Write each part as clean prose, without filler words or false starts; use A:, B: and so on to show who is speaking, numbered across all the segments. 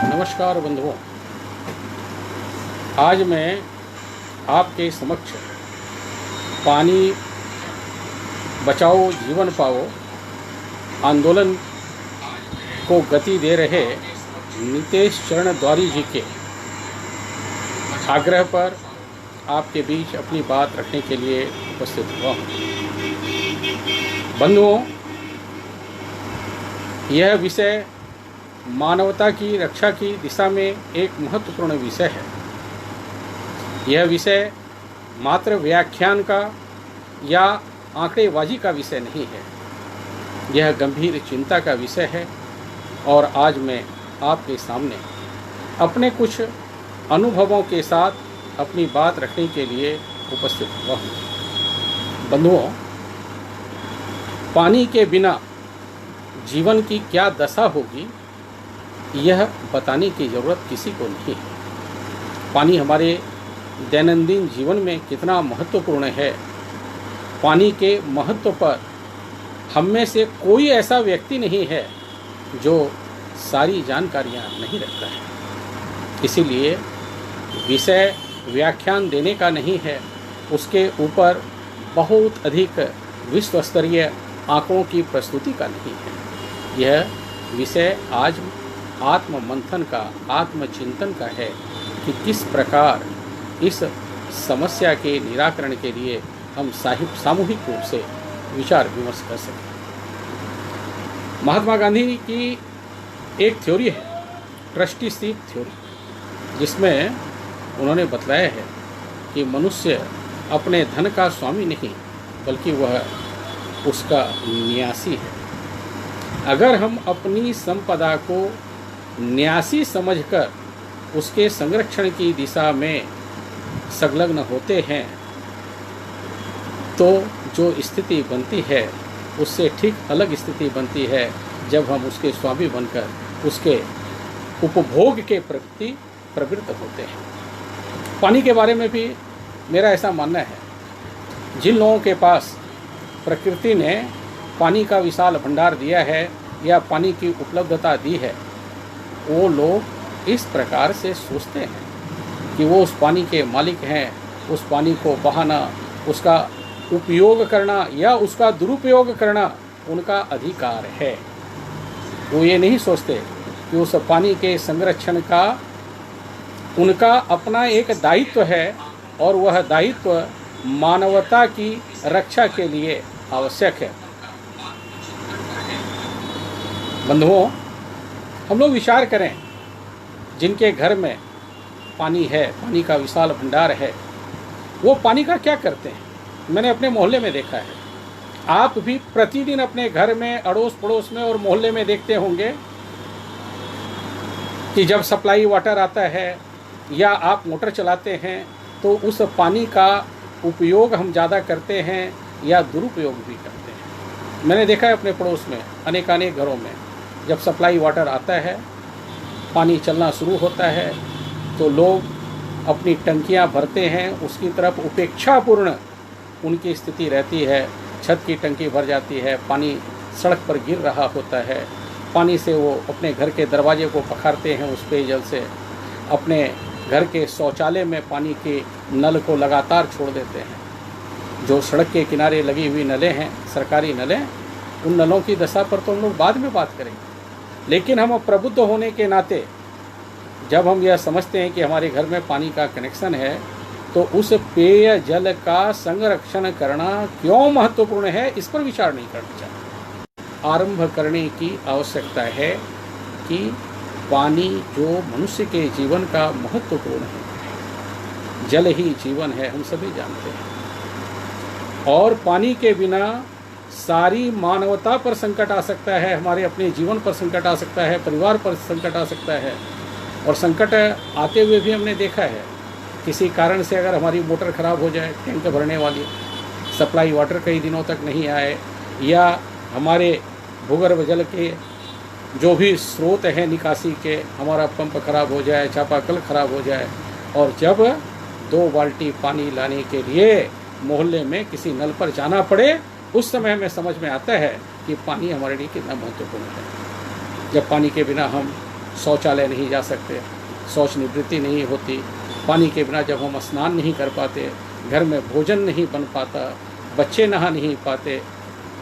A: नमस्कार बंधुओं, आज मैं आपके समक्ष पानी बचाओ जीवन पाओ आंदोलन को गति दे रहे नितेश चरण द्वारी जी के आग्रह पर आपके बीच अपनी बात रखने के लिए उपस्थित हुआ हूँ। बंधुओं, यह विषय मानवता की रक्षा की दिशा में एक महत्वपूर्ण विषय है। यह विषय मात्र व्याख्यान का या आंकड़ेबाजी का विषय नहीं है, यह गंभीर चिंता का विषय है। और आज मैं आपके सामने अपने कुछ अनुभवों के साथ अपनी बात रखने के लिए उपस्थित हुआ हूँ। बंधुओं, पानी के बिना जीवन की क्या दशा होगी, यह बताने की ज़रूरत किसी को नहीं है। पानी हमारे दैनंदिन जीवन में कितना महत्वपूर्ण है, पानी के महत्व पर हम में से कोई ऐसा व्यक्ति नहीं है जो सारी जानकारियाँ नहीं रखता है। इसीलिए विषय व्याख्यान देने का नहीं है, उसके ऊपर बहुत अधिक विश्व स्तरीय आंकड़ों की प्रस्तुति का नहीं है। यह विषय आज आत्म मंथन का, आत्मचिंतन का है कि किस प्रकार इस समस्या के निराकरण के लिए हम सामूहिक रूप से विचार विमर्श कर सकें। महात्मा गांधी की एक थ्योरी है, ट्रस्टीशिप थ्योरी, जिसमें उन्होंने बतलाया है कि मनुष्य अपने धन का स्वामी नहीं बल्कि वह उसका न्यासी है। अगर हम अपनी संपदा को न्यासी समझकर उसके संरक्षण की दिशा में संलग्न होते हैं तो जो स्थिति बनती है उससे ठीक अलग स्थिति बनती है जब हम उसके स्वामी बनकर उसके उपभोग के प्रति प्रवृत्त होते हैं। पानी के बारे में भी मेरा ऐसा मानना है, जिन लोगों के पास प्रकृति ने पानी का विशाल भंडार दिया है या पानी की उपलब्धता दी है, वो लोग इस प्रकार से सोचते हैं कि वो उस पानी के मालिक हैं, उस पानी को बहाना, उसका उपयोग करना या उसका दुरुपयोग करना उनका अधिकार है। वो ये नहीं सोचते कि उस पानी के संरक्षण का उनका अपना एक दायित्व है और वह दायित्व मानवता की रक्षा के लिए आवश्यक है। बंधुओं, हम लोग विचार करें, जिनके घर में पानी है, पानी का विशाल भंडार है, वो पानी का क्या करते हैं। मैंने अपने मोहल्ले में देखा है, आप भी प्रतिदिन अपने घर में, अड़ोस पड़ोस में और मोहल्ले में देखते होंगे कि जब सप्लाई वाटर आता है या आप मोटर चलाते हैं तो उस पानी का उपयोग हम ज़्यादा करते हैं या दुरुपयोग भी करते हैं। मैंने देखा है अपने पड़ोस में अनेक घरों में, जब सप्लाई वाटर आता है, पानी चलना शुरू होता है तो लोग अपनी टंकियां भरते हैं, उसकी तरफ उपेक्षापूर्ण उनकी स्थिति रहती है। छत की टंकी भर जाती है, पानी सड़क पर गिर रहा होता है, पानी से वो अपने घर के दरवाजे को पखारते हैं, उस पेयजल से अपने घर के शौचालय में पानी के नल को लगातार छोड़ देते हैं। जो सड़क के किनारे लगी हुई नलें हैं, सरकारी नलें, उन नलों की दशा पर तो हम लोग बाद में बात करेंगे, लेकिन हम प्रबुद्ध होने के नाते जब हम यह समझते हैं कि हमारे घर में पानी का कनेक्शन है तो उस पेय जल का संरक्षण करना क्यों महत्वपूर्ण है, इस पर विचार नहीं करना चाहिए। आरंभ करने की आवश्यकता है कि पानी जो मनुष्य के जीवन का महत्वपूर्ण है, जल ही जीवन है, हम सभी जानते हैं। और पानी के बिना सारी मानवता पर संकट आ सकता है, हमारे अपने जीवन पर संकट आ सकता है, परिवार पर संकट आ सकता है। और संकट आते हुए भी हमने देखा है, किसी कारण से अगर हमारी मोटर ख़राब हो जाए, टैंक भरने वाली, सप्लाई वाटर कई दिनों तक नहीं आए, या हमारे भूगर्भ जल के जो भी स्रोत हैं निकासी के, हमारा पंप खराब हो जाए, चापाकल खराब हो जाए, और जब 2 बाल्टी पानी लाने के लिए मोहल्ले में किसी नल पर जाना पड़े, उस समय हमें समझ में आता है कि पानी हमारे लिए कितना महत्वपूर्ण है। जब पानी के बिना हम शौचालय नहीं जा सकते, शौच निवृत्ति नहीं होती, पानी के बिना जब हम स्नान नहीं कर पाते, घर में भोजन नहीं बन पाता, बच्चे नहा नहीं पाते,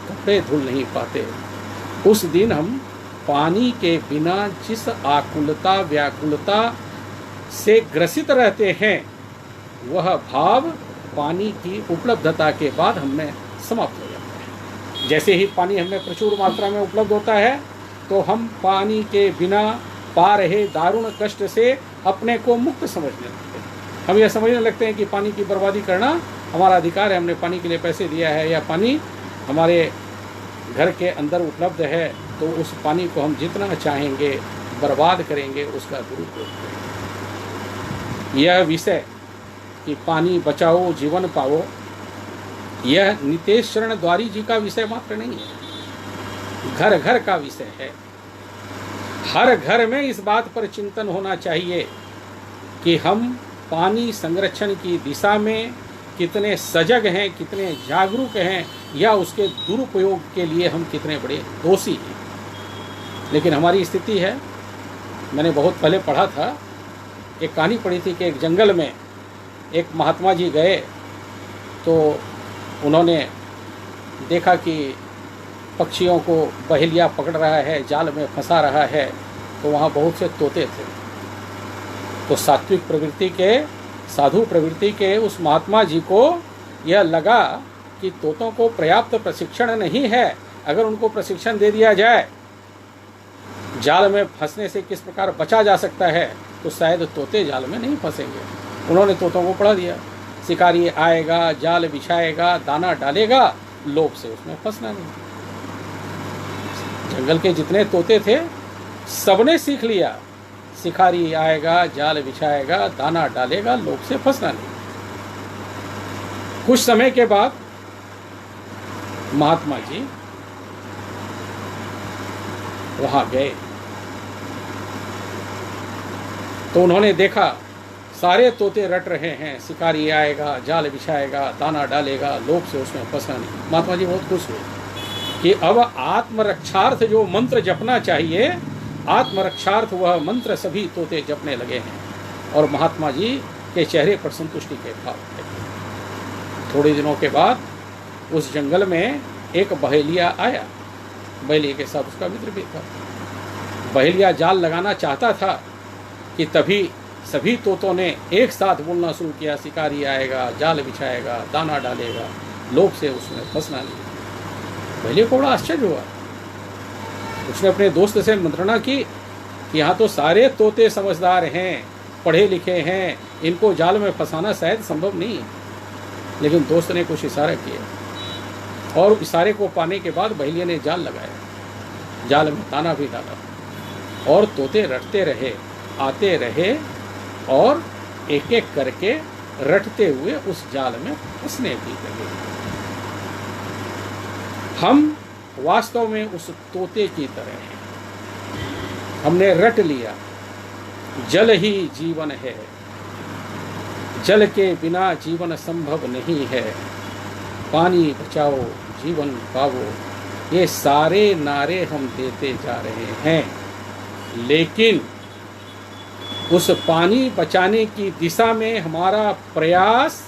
A: कपड़े धुल नहीं पाते, उस दिन हम पानी के बिना जिस आकुलता व्याकुलता से ग्रसित रहते हैं, वह भाव पानी की उपलब्धता के बाद हमें समाप्त हो जाता है। जैसे ही पानी हमें प्रचुर मात्रा में उपलब्ध होता है तो हम पानी के बिना पा रहे दारुण कष्ट से अपने को मुक्त समझने लगते हैं। हम यह समझने लगते हैं कि पानी की बर्बादी करना हमारा अधिकार है, हमने पानी के लिए पैसे दिया है, या पानी हमारे घर के अंदर उपलब्ध है, तो उस पानी को हम जितना चाहेंगे बर्बाद करेंगे, उसका दुरुपयोग करेंगे। यह विषय कि पानी बचाओ जीवन पाओ, यह नितेश शरण द्वारी जी का विषय मात्र नहीं है, घर घर का विषय है। हर घर में इस बात पर चिंतन होना चाहिए कि हम पानी संरक्षण की दिशा में कितने सजग हैं, कितने जागरूक हैं, या उसके दुरुपयोग के लिए हम कितने बड़े दोषी हैं। लेकिन हमारी स्थिति है, मैंने बहुत पहले पढ़ा था, एक कहानी पढ़ी थी कि एक जंगल में एक महात्मा जी गए, तो उन्होंने देखा कि पक्षियों को बहेलिया पकड़ रहा है, जाल में फंसा रहा है, तो वहाँ बहुत से तोते थे। तो सात्विक प्रवृत्ति के, साधु प्रवृत्ति के उस महात्मा जी को यह लगा कि तोतों को पर्याप्त प्रशिक्षण नहीं है, अगर उनको प्रशिक्षण दे दिया जाए जाल में फंसने से किस प्रकार बचा जा सकता है, तो शायद तोते जाल में नहीं फंसेंगे। उन्होंने तोतों को पढ़ा दिया, शिकारी आएगा, जाल बिछाएगा, दाना डालेगा, लोभ से उसमें फंसना नहीं। जंगल के जितने तोते थे सबने सीख लिया, शिकारी आएगा, जाल बिछाएगा, दाना डालेगा, लोभ से फंसना नहीं। कुछ समय के बाद महात्मा जी वहां गए, तो उन्होंने देखा सारे तोते रट रहे हैं, शिकारी आएगा, जाल बिछाएगा, दाना डालेगा, लोभ से उसमें फंसना नहीं। महात्मा जी बहुत खुश हुए कि अब आत्मरक्षार्थ जो मंत्र जपना चाहिए, आत्मरक्षार्थ वह मंत्र सभी तोते जपने लगे हैं। और महात्मा जी के चेहरे पर संतुष्टि के भाव थे। थोड़े दिनों के बाद उस जंगल में एक बहेलिया आया, बहेलिया के साथ उसका मित्र भी था। बहेलिया जाल लगाना चाहता था कि तभी सभी तोतों ने एक साथ बोलना शुरू किया, शिकारी आएगा, जाल बिछाएगा, दाना डालेगा, लोभ से उसमें फंसना नहीं। बहेलिया को बड़ा आश्चर्य हुआ। उसने अपने दोस्त से मंत्रणा की कि यहाँ तो सारे तोते समझदार हैं, पढ़े लिखे हैं, इनको जाल में फंसाना शायद संभव नहीं है। लेकिन दोस्त ने कुछ इशारा किया और इशारे को पाने के बाद बहेलिया ने जाल लगाया, जाल में दाना भी डाला और तोते रटते रहे, आते रहे और एक एक करके रटते हुए उस जाल में फंसने भी लगे। हम वास्तव में उस तोते की तरह हैं। हमने रट लिया जल ही जीवन है, जल के बिना जीवन संभव नहीं है, पानी बचाओ जीवन पाओ, ये सारे नारे हम देते जा रहे हैं। लेकिन उस पानी बचाने की दिशा में हमारा प्रयास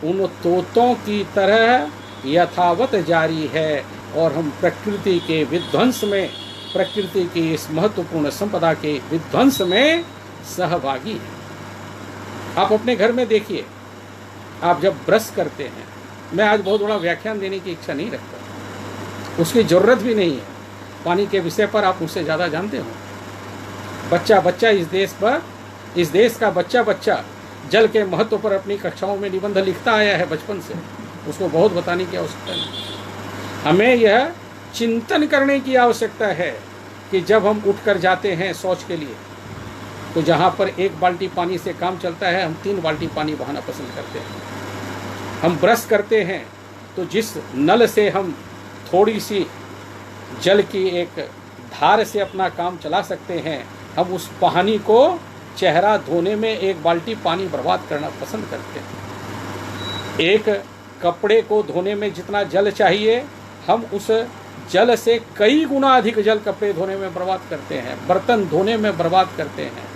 A: उन तोतों की तरह यथावत जारी है और हम प्रकृति के विध्वंस में, प्रकृति की इस महत्वपूर्ण संपदा के विध्वंस में सहभागी हैं। आप अपने घर में देखिए, आप जब ब्रश करते हैं, मैं आज बहुत बड़ा व्याख्यान देने की इच्छा नहीं रखता, उसकी ज़रूरत भी नहीं है। पानी के विषय पर आप मुझसे ज़्यादा जानते हो। बच्चा बच्चा इस देश का बच्चा जल के महत्व पर अपनी कक्षाओं में निबंध लिखता आया है बचपन से, उसको बहुत बताने की आवश्यकता नहीं। हमें यह चिंतन करने की आवश्यकता है कि जब हम उठकर जाते हैं शौच के लिए, तो जहाँ पर 1 बाल्टी पानी से काम चलता है, हम 3 बाल्टी पानी बहाना पसंद करते हैं। हम ब्रश करते हैं तो जिस नल से हम थोड़ी सी जल की एक धार से अपना काम चला सकते हैं, हम उस पानी को चेहरा धोने में 1 बाल्टी पानी बर्बाद करना पसंद करते हैं। एक कपड़े को धोने में जितना जल चाहिए, हम उस जल से कई गुना अधिक जल कपड़े धोने में बर्बाद करते हैं, बर्तन धोने में बर्बाद करते हैं,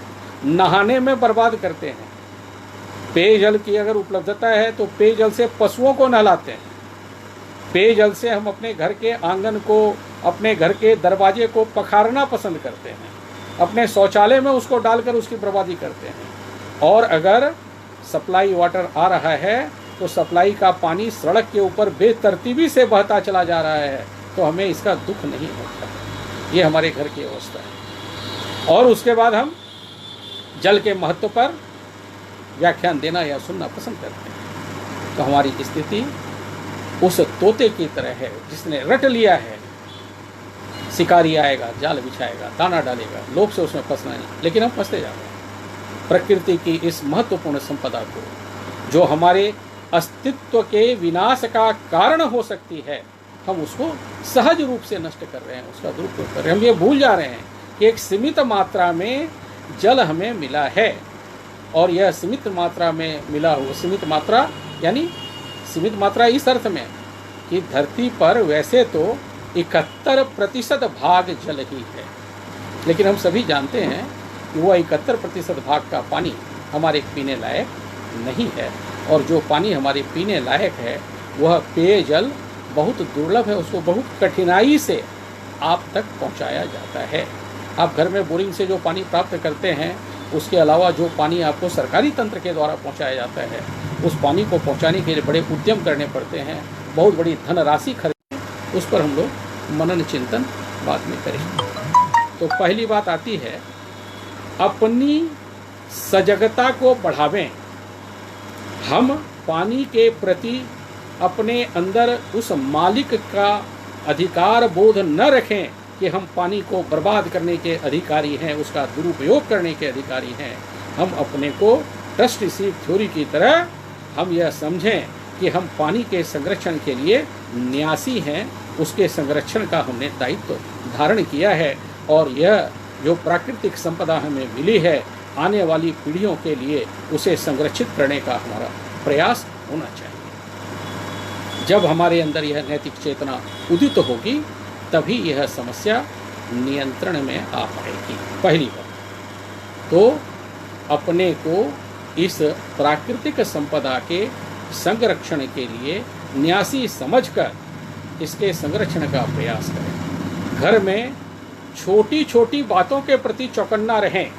A: नहाने में बर्बाद करते हैं। पेयजल की अगर उपलब्धता है तो पेयजल से पशुओं को नहलाते हैं, पेयजल से हम अपने घर के आंगन को, अपने घर के दरवाजे को पखारना पसंद करते हैं, अपने शौचालय में उसको डालकर उसकी बर्बादी करते हैं। और अगर सप्लाई वाटर आ रहा है तो सप्लाई का पानी सड़क के ऊपर बेतरतीबी से बहता चला जा रहा है, तो हमें इसका दुख नहीं होता। ये हमारे घर की अवस्था है। और उसके बाद हम जल के महत्व पर व्याख्यान देना या सुनना पसंद करते हैं। तो हमारी स्थिति उस तोते की तरह है जिसने रट लिया है, शिकारी आएगा, जाल बिछाएगा, दाना डालेगा, लोभ से उसमें फंसना नहीं, लेकिन हम फंसते जा रहे हैं। प्रकृति की इस महत्वपूर्ण संपदा को, जो हमारे अस्तित्व के विनाश का कारण हो सकती है, हम उसको सहज रूप से नष्ट कर रहे हैं, उसका दुरुपयोग कर रहे हैं। हम ये भूल जा रहे हैं कि एक सीमित मात्रा में जल हमें मिला है, और यह सीमित मात्रा में मिला हुआ, सीमित मात्रा यानी सीमित मात्रा इस अर्थ में कि धरती पर वैसे तो 71% भाग जल ही है, लेकिन हम सभी जानते हैं कि वह 71% भाग का पानी हमारे पीने लायक नहीं है। और जो पानी हमारे पीने लायक है वह पेयजल बहुत दुर्लभ है, उसको बहुत कठिनाई से आप तक पहुंचाया जाता है। आप घर में बोरिंग से जो पानी प्राप्त करते हैं, उसके अलावा जो पानी आपको सरकारी तंत्र के द्वारा पहुंचाया जाता है, उस पानी को पहुंचाने के लिए बड़े उद्यम करने पड़ते हैं, बहुत बड़ी धनराशि खर्च। उस पर हम लोग मनन चिंतन बाद में करेंगे। तो पहली बात आती है, अपनी सजगता को बढ़ावें। हम पानी के प्रति अपने अंदर उस मालिक का अधिकार बोध न रखें कि हम पानी को बर्बाद करने के अधिकारी हैं, उसका दुरुपयोग करने के अधिकारी हैं। हम अपने को ट्रस्टीशिप थ्योरी की तरह हम यह समझें कि हम पानी के संरक्षण के लिए न्यासी हैं, उसके संरक्षण का हमने दायित्व धारण किया है। और यह जो प्राकृतिक संपदा हमें मिली है, आने वाली पीढ़ियों के लिए उसे संरक्षित करने का हमारा प्रयास होना चाहिए। जब हमारे अंदर यह नैतिक चेतना उदित होगी, तभी यह समस्या नियंत्रण में आ पाएगी। पहली बात तो अपने को इस प्राकृतिक संपदा के संरक्षण के लिए न्यासी समझकर इसके संरक्षण का प्रयास करें। घर में छोटी छोटी बातों के प्रति चौकन्ना रहें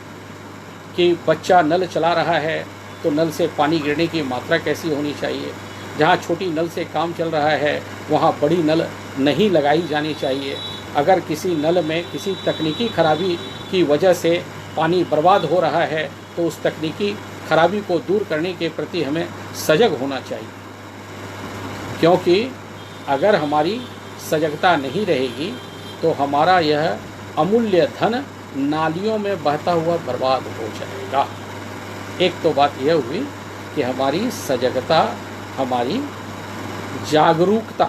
A: कि बच्चा नल चला रहा है तो नल से पानी गिरने की मात्रा कैसी होनी चाहिए। जहाँ छोटी नल से काम चल रहा है वहाँ बड़ी नल नहीं लगाई जानी चाहिए। अगर किसी नल में किसी तकनीकी खराबी की वजह से पानी बर्बाद हो रहा है तो उस तकनीकी खराबी को दूर करने के प्रति हमें सजग होना चाहिए, क्योंकि अगर हमारी सजगता नहीं रहेगी तो हमारा यह अमूल्य धन नालियों में बहता हुआ बर्बाद हो जाएगा। एक तो बात यह हुई कि हमारी सजगता, हमारी जागरूकता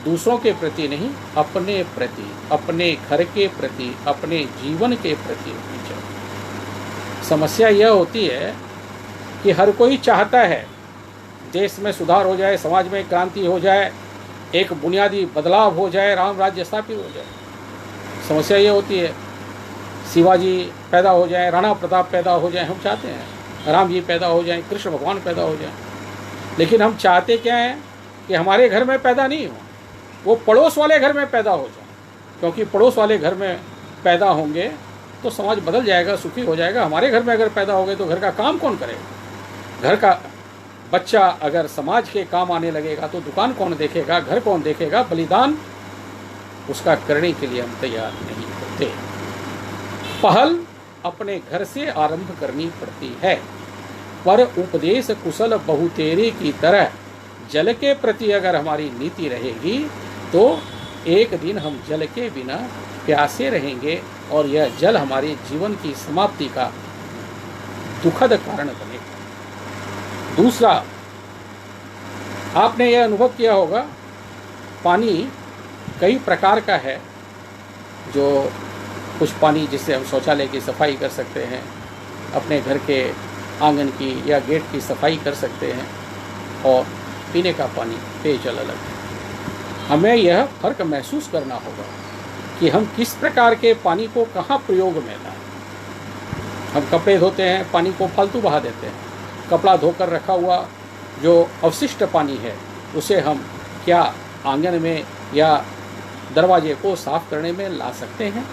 A: दूसरों के प्रति नहीं, अपने प्रति, अपने घर के प्रति, अपने जीवन के प्रति होनी चाहिए। समस्या यह होती है कि हर कोई चाहता है देश में सुधार हो जाए, समाज में क्रांति हो जाए, एक बुनियादी बदलाव हो जाए, राम राज्य स्थापित हो जाए। समस्या ये होती है शिवाजी पैदा हो जाए, राणा प्रताप पैदा हो जाए, हम चाहते हैं राम जी पैदा हो जाएं, कृष्ण भगवान पैदा हो जाएं, लेकिन हम चाहते क्या हैं कि हमारे घर में पैदा नहीं हो, वो पड़ोस वाले घर में पैदा हो जाए, क्योंकि पड़ोस वाले घर में पैदा होंगे तो समाज बदल जाएगा, सुखी हो जाएगा। हमारे घर में अगर पैदा हो गए तो घर का काम कौन करेगा? घर का बच्चा अगर समाज के काम आने लगेगा तो दुकान कौन देखेगा, घर कौन देखेगा? बलिदान उसका करने के लिए हम तैयार नहीं होते। पहल अपने घर से आरंभ करनी पड़ती है, पर उपदेश कुशल बहुतेरे की तरह जल के प्रति अगर हमारी नीति रहेगी तो एक दिन हम जल के बिना प्यासे रहेंगे और यह जल हमारे जीवन की समाप्ति का दुखद कारण बनेगा। दूसरा, आपने यह अनुभव किया होगा, पानी कई प्रकार का है। जो कुछ पानी जिससे हम शौचालय की सफाई कर सकते हैं, अपने घर के आंगन की या गेट की सफाई कर सकते हैं, और पीने का पानी, पेयजल अलग है। हमें यह फर्क महसूस करना होगा कि हम किस प्रकार के पानी को कहाँ प्रयोग में लाएं। हम कपड़े धोते हैं, पानी को फालतू बहा देते हैं। कपड़ा धोकर रखा हुआ जो अवशिष्ट पानी है उसे हम क्या आंगन में या दरवाजे को साफ करने में ला सकते हैं?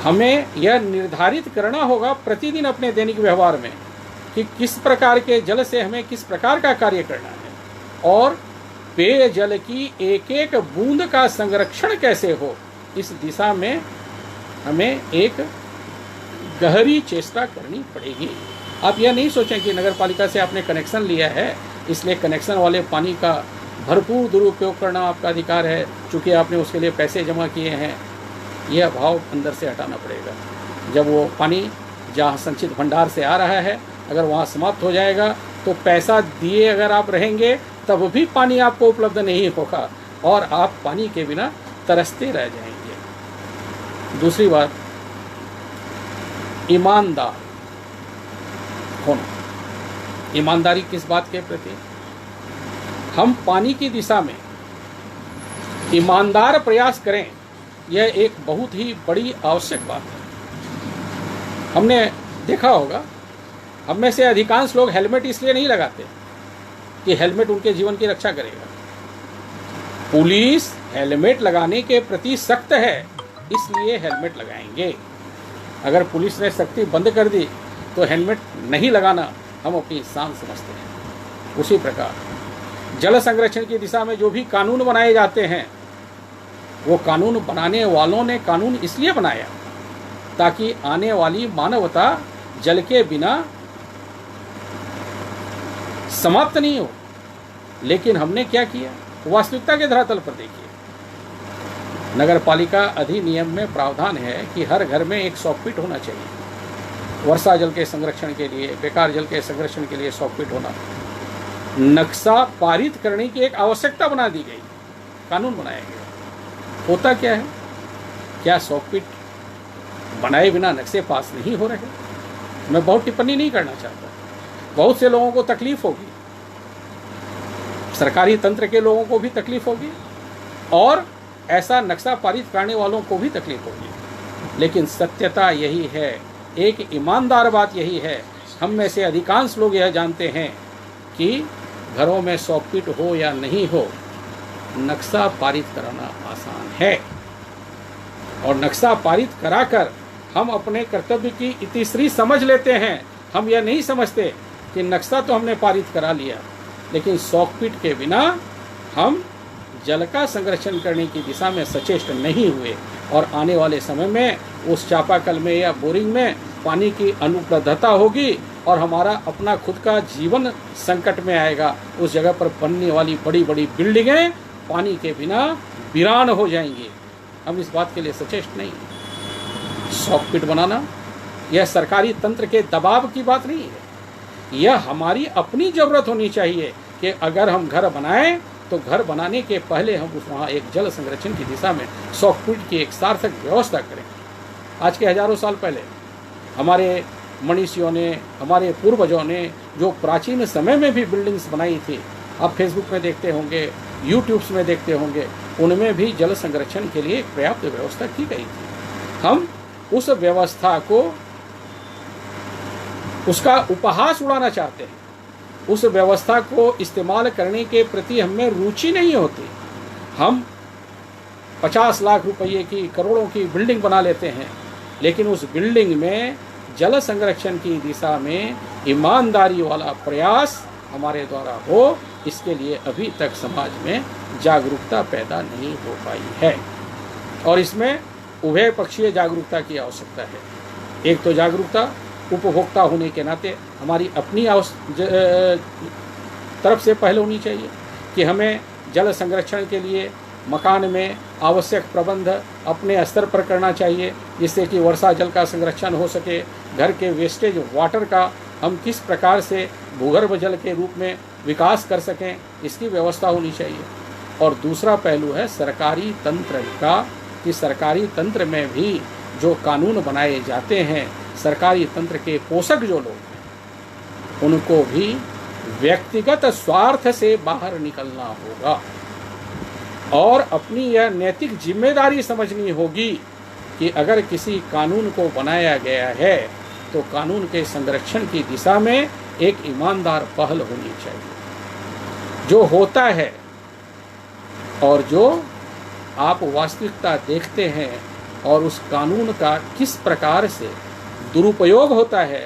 A: हमें यह निर्धारित करना होगा प्रतिदिन अपने दैनिक व्यवहार में कि किस प्रकार के जल से हमें किस प्रकार का कार्य करना है और पेयजल की एक एक बूंद का संरक्षण कैसे हो, इस दिशा में हमें एक गहरी चेष्टा करनी पड़ेगी। आप यह नहीं सोचें कि नगर पालिका से आपने कनेक्शन लिया है इसलिए कनेक्शन वाले पानी का भरपूर दुरुपयोग करना आपका अधिकार है, चूँकि आपने उसके लिए पैसे जमा किए हैं। यह भाव अंदर से हटाना पड़ेगा। जब वो पानी जहाँ संचित भंडार से आ रहा है अगर वहाँ समाप्त हो जाएगा तो पैसा दिए अगर आप रहेंगे तब भी पानी आपको उपलब्ध नहीं होगा और आप पानी के बिना तरसते रह जाएंगे। दूसरी बात, ईमानदार होना। ईमानदारी किस बात के प्रति? हम पानी की दिशा में ईमानदार प्रयास करें, यह एक बहुत ही बड़ी आवश्यक बात है। हमने देखा होगा, हम में से अधिकांश लोग हेलमेट इसलिए नहीं लगाते कि हेलमेट उनके जीवन की रक्षा करेगा। पुलिस हेलमेट लगाने के प्रति सख्त है इसलिए हेलमेट लगाएंगे। अगर पुलिस ने सख्ती बंद कर दी तो हेलमेट नहीं लगाना हम अपनी शान समझते हैं। उसी प्रकार जल संरक्षण की दिशा में जो भी कानून बनाए जाते हैं वो कानून बनाने वालों ने कानून इसलिए बनाया ताकि आने वाली मानवता जल के बिना समाप्त नहीं हो। लेकिन हमने क्या किया? वास्तविकता के धरातल पर देखिए। नगर पालिका अधिनियम में प्रावधान है कि हर घर में एक सॉकपिट होना चाहिए। वर्षा जल के संरक्षण के लिए, बेकार जल के संरक्षण के लिए सॉकपिट होना। नक्शा पारित करने की एक आवश्यकता बना दी गई, कानून बनाया गया। होता क्या है? क्या सॉकपिट बनाए बिना नक्शे पास नहीं हो रहे? मैं बहुत टिप्पणी नहीं करना चाहता। बहुत से लोगों को तकलीफ होगी, सरकारी तंत्र के लोगों को भी तकलीफ होगी और ऐसा नक्शा पारित करने वालों को भी तकलीफ होगी। लेकिन सत्यता यही है, एक ईमानदार बात यही है, हम में से अधिकांश लोग यह जानते हैं कि घरों में सॉकपिट हो या नहीं हो, नक्शा पारित कराना आसान है। और नक्शा पारित कराकर हम अपने कर्तव्य की इतिश्री समझ लेते हैं। हम यह नहीं समझते कि नक्शा तो हमने पारित करा लिया लेकिन सॉकपिट के बिना हम जल का संरक्षण करने की दिशा में सचेष्ट नहीं हुए और आने वाले समय में उस चापाकल में या बोरिंग में पानी की अनुपलब्धता होगी और हमारा अपना खुद का जीवन संकट में आएगा। उस जगह पर बनने वाली बड़ी बड़ी बिल्डिंगें पानी के बिना वीरान हो जाएंगी। हम इस बात के लिए सचेष्ट नहीं। सॉकपिट बनाना यह सरकारी तंत्र के दबाव की बात नहीं है, यह हमारी अपनी ज़रूरत होनी चाहिए कि अगर हम घर बनाएं तो घर बनाने के पहले हम उस वहाँ एक जल संरक्षण की दिशा में सॉकपिट की एक सार्थक व्यवस्था करें। आज के हजारों साल पहले हमारे मनीषियों ने, हमारे पूर्वजों ने जो प्राचीन समय में भी बिल्डिंग्स बनाई थी, आप फेसबुक में देखते होंगे, यूट्यूब्स में देखते होंगे, उनमें भी जल संरक्षण के लिए पर्याप्त व्यवस्था की गई थी। हम उस व्यवस्था को, उसका उपहास उड़ाना चाहते हैं, उस व्यवस्था को इस्तेमाल करने के प्रति हमें रुचि नहीं होती। हम 50 लाख रुपये की, करोड़ों की बिल्डिंग बना लेते हैं लेकिन उस बिल्डिंग में जल संरक्षण की दिशा में ईमानदारी वाला प्रयास हमारे द्वारा हो, इसके लिए अभी तक समाज में जागरूकता पैदा नहीं हो पाई है। और इसमें उभय पक्षीय जागरूकता की आवश्यकता है। एक तो जागरूकता उपभोक्ता होने के नाते हमारी अपनी तरफ से पहले होनी चाहिए कि हमें जल संरक्षण के लिए मकान में आवश्यक प्रबंध अपने स्तर पर करना चाहिए जिससे कि वर्षा जल का संरक्षण हो सके। घर के वेस्टेज वाटर का हम किस प्रकार से भूगर्भ जल के रूप में विकास कर सकें, इसकी व्यवस्था होनी चाहिए। और दूसरा पहलू है सरकारी तंत्र का, कि सरकारी तंत्र में भी जो कानून बनाए जाते हैं, सरकारी तंत्र के पोषक जो लोग हैं उनको भी व्यक्तिगत स्वार्थ से बाहर निकलना होगा और अपनी यह नैतिक जिम्मेदारी समझनी होगी कि अगर किसी कानून को बनाया गया है तो कानून के संरक्षण की दिशा में एक ईमानदार पहल होनी चाहिए। जो होता है और जो आप वास्तविकता देखते हैं और उस कानून का किस प्रकार से दुरुपयोग होता है,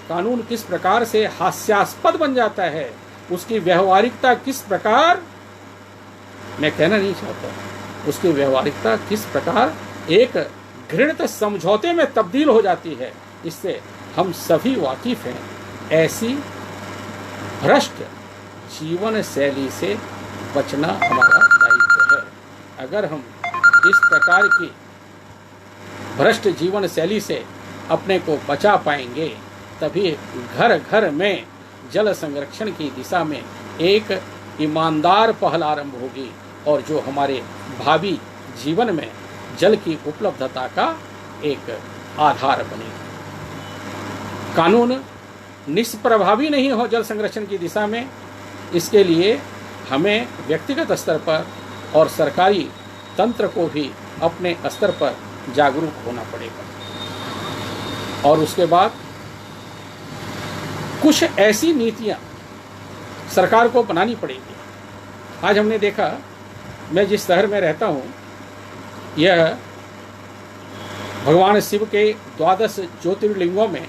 A: कानून किस प्रकार से हास्यास्पद बन जाता है, उसकी व्यवहारिकता किस प्रकार, मैं कहना नहीं चाहता, उसकी व्यवहारिकता किस प्रकार एक घृणित समझौते में तब्दील हो जाती है, इससे हम सभी वाकिफ हैं। ऐसी भ्रष्ट जीवन शैली से बचना हमारा दायित्व है। अगर हम इस प्रकार की भ्रष्ट जीवन शैली से अपने को बचा पाएंगे तभी घर घर में जल संरक्षण की दिशा में एक ईमानदार पहल आरंभ होगी और जो हमारे भावी जीवन में जल की उपलब्धता का एक आधार बनेगा। कानून निष्प्रभावी नहीं हो जल संरक्षण की दिशा में, इसके लिए हमें व्यक्तिगत स्तर पर और सरकारी तंत्र को भी अपने स्तर पर जागरूक होना पड़ेगा। और उसके बाद कुछ ऐसी नीतियां सरकार को बनानी पड़ेगी। आज हमने देखा, मैं जिस शहर में रहता हूं, यह भगवान शिव के 12 ज्योतिर्लिंगों में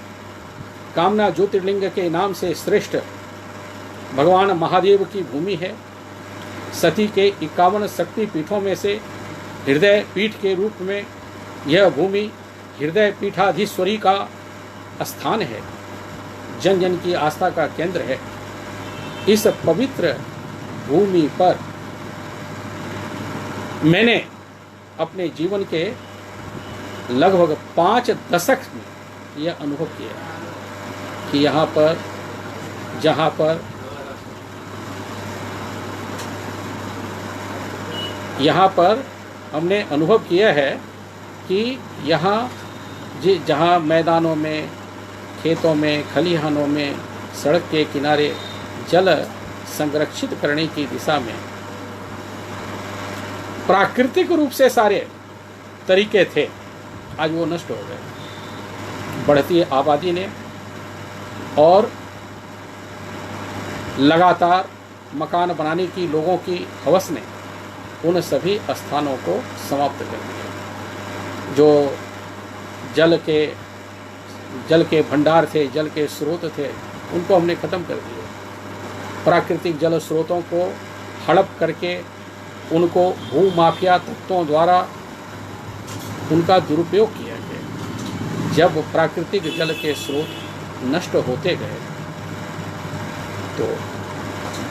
A: कामना ज्योतिर्लिंग के नाम से श्रेष्ठ भगवान महादेव की भूमि है। सती के 51 शक्ति पीठों में से हृदय पीठ के रूप में यह भूमि हृदय पीठाधीश्वरी का स्थान है, जन जन की आस्था का केंद्र है। इस पवित्र भूमि पर मैंने अपने जीवन के लगभग 5 दशक में यह अनुभव किया कि यहाँ पर हमने अनुभव किया है कि जहाँ मैदानों में, खेतों में, खलिहानों में, सड़क के किनारे जल संरक्षित करने की दिशा में प्राकृतिक रूप से सारे तरीके थे, आज वो नष्ट हो गए। बढ़ती आबादी ने और लगातार मकान बनाने की लोगों की हवस ने उन सभी स्थानों को समाप्त कर दिया। जो जल के भंडार थे, जल के स्रोत थे, उनको हमने ख़त्म कर दिया। प्राकृतिक जल स्रोतों को हड़प करके उनको भूमाफिया तत्वों द्वारा उनका दुरुपयोग किया गया। जब प्राकृतिक जल के स्रोत नष्ट होते गए तो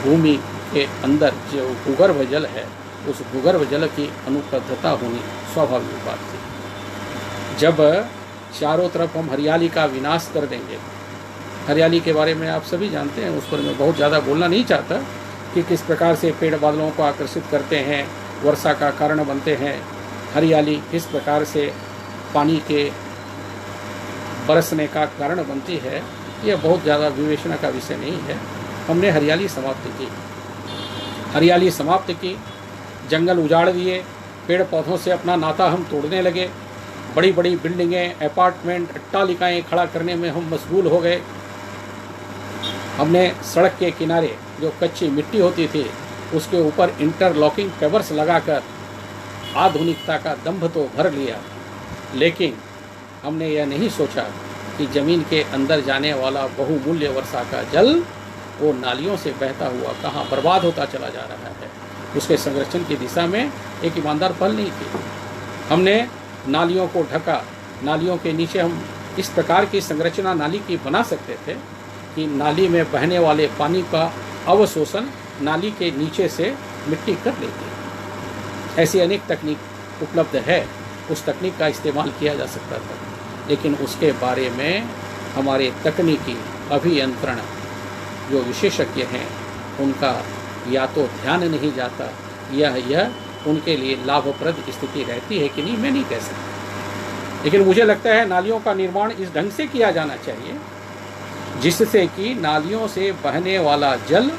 A: भूमि के अंदर जो भूगर्भ जल है, उस भूगर्भ जल की अनुपलब्धता होनी स्वाभाविक बात थी। जब चारों तरफ हम हरियाली का विनाश कर देंगे, हरियाली के बारे में आप सभी जानते हैं, उस पर मैं बहुत ज़्यादा बोलना नहीं चाहता कि किस प्रकार से पेड़ बादलों को आकर्षित करते हैं, वर्षा का कारण बनते हैं। हरियाली किस प्रकार से पानी के बरसने का कारण बनती है, यह बहुत ज़्यादा विवेचना का विषय नहीं है। हमने हरियाली समाप्त की, जंगल उजाड़ दिए, पेड़ पौधों से अपना नाता हम तोड़ने लगे, बड़ी बड़ी बिल्डिंगें, अपार्टमेंट, अट्टालिकाएँ खड़ा करने में हम मशगूल हो गए। हमने सड़क के किनारे जो कच्ची मिट्टी होती थी उसके ऊपर इंटरलॉकिंग पेवर्स लगाकर आधुनिकता का दंभ तो भर लिया, लेकिन हमने यह नहीं सोचा कि ज़मीन के अंदर जाने वाला बहुमूल्य वर्षा का जल वो नालियों से बहता हुआ कहाँ बर्बाद होता चला जा रहा है। उसके संरक्षण की दिशा में एक ईमानदार पहल नहीं की। हमने नालियों को ढका, नालियों के नीचे हम इस प्रकार की संरचना नाली की बना सकते थे कि नाली में बहने वाले पानी का अवशोषण नाली के नीचे से मिट्टी कर लेती है। ऐसी अनेक तकनीक उपलब्ध है, उस तकनीक का इस्तेमाल किया जा सकता था, लेकिन उसके बारे में हमारे तकनीकी अभियंत्रण जो विशेषज्ञ हैं उनका या तो ध्यान नहीं जाता, यह उनके लिए लाभप्रद स्थिति रहती है कि नहीं, मैं नहीं कह सकता। लेकिन मुझे लगता है नालियों का निर्माण इस ढंग से किया जाना चाहिए जिससे कि नालियों से बहने वाला जल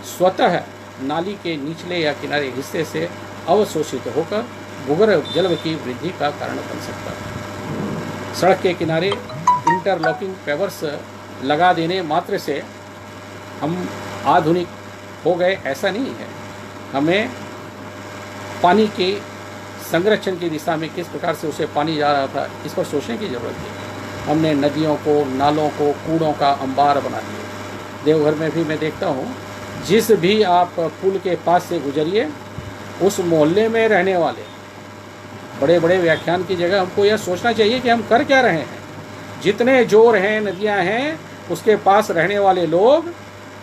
A: स्वतः नाली के निचले या किनारे हिस्से से अवशोषित होकर भूगर्भ जल की वृद्धि का कारण बन सकता है। सड़क के किनारे इंटरलॉकिंग पेवर्स लगा देने मात्र से हम आधुनिक हो गए ऐसा नहीं है। हमें पानी के संरक्षण की दिशा में किस प्रकार से उसे पानी जा रहा था इस पर सोचने की ज़रूरत है। हमने नदियों को, नालों को, कूड़ों का अंबार बना दिया। देवघर में भी मैं देखता हूँ, जिस भी आप पुल के पास से गुजरिए, उस मोहल्ले में रहने वाले बड़े बड़े व्याख्यान की जगह हमको यह सोचना चाहिए कि हम कर क्या रहे हैं। जितने जोर हैं, नदियाँ हैं, उसके पास रहने वाले लोग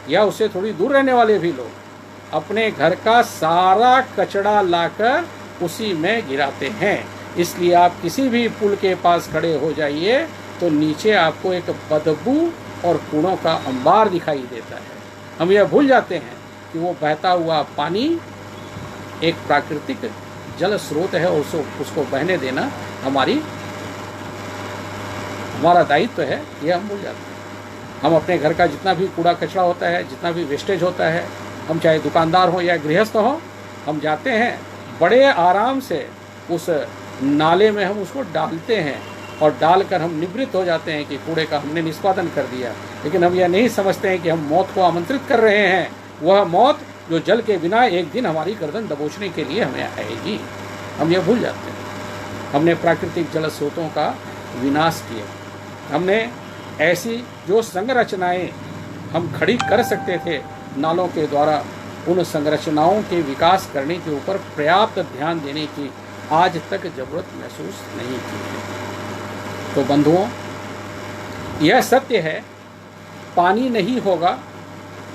A: या उससे थोड़ी दूर रहने वाले भी लोग अपने घर का सारा कचरा लाकर उसी में गिराते हैं। इसलिए आप किसी भी पुल के पास खड़े हो जाइए तो नीचे आपको एक बदबू और कूड़ों का अंबार दिखाई देता है। हम यह भूल जाते हैं कि वो बहता हुआ पानी एक प्राकृतिक जल स्रोत है और उसको बहने देना हमारा दायित्व है, यह हम भूल जाते हैं। हम अपने घर का जितना भी कूड़ा कचरा होता है, जितना भी वेस्टेज होता है, हम चाहे दुकानदार हों या गृहस्थ हों, हम जाते हैं बड़े आराम से उस नाले में हम उसको डालते हैं और डालकर हम निवृत्त हो जाते हैं कि कूड़े का हमने निष्पादन कर दिया। लेकिन हम यह नहीं समझते हैं कि हम मौत को आमंत्रित कर रहे हैं, वह मौत जो जल के बिना एक दिन हमारी गर्दन दबोचने के लिए हमें आएगी। हम यह भूल जाते हैं। हमने प्राकृतिक जल स्रोतों का विनाश किया। हमने ऐसी जो संरचनाएं हम खड़ी कर सकते थे नालों के द्वारा, उन संरचनाओं के विकास करने के ऊपर पर्याप्त ध्यान देने की आज तक जरूरत महसूस नहीं की है। तो बंधुओं, यह सत्य है, पानी नहीं होगा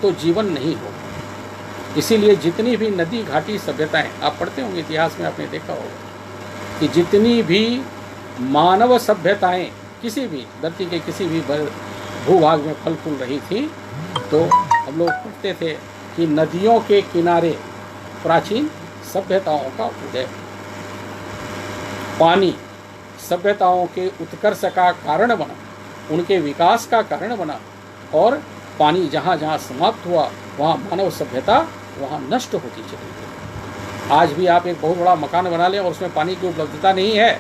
A: तो जीवन नहीं होगा। इसीलिए जितनी भी नदी घाटी सभ्यताएं, आप पढ़ते होंगे इतिहास में, आपने देखा होगा कि जितनी भी मानव सभ्यताएं किसी भी धरती के किसी भी भूभाग में फल फूल रही थी, तो हम लोग पढ़ते थे कि नदियों के किनारे प्राचीन सभ्यताओं का उदय, पानी सभ्यताओं के उत्कर्ष का कारण बना, उनके विकास का कारण बना, और पानी जहाँ जहाँ समाप्त हुआ वहाँ मानव सभ्यता वहाँ नष्ट होती चली गई। आज भी आप एक बहुत बड़ा मकान बना लें और उसमें पानी की उपलब्धता नहीं है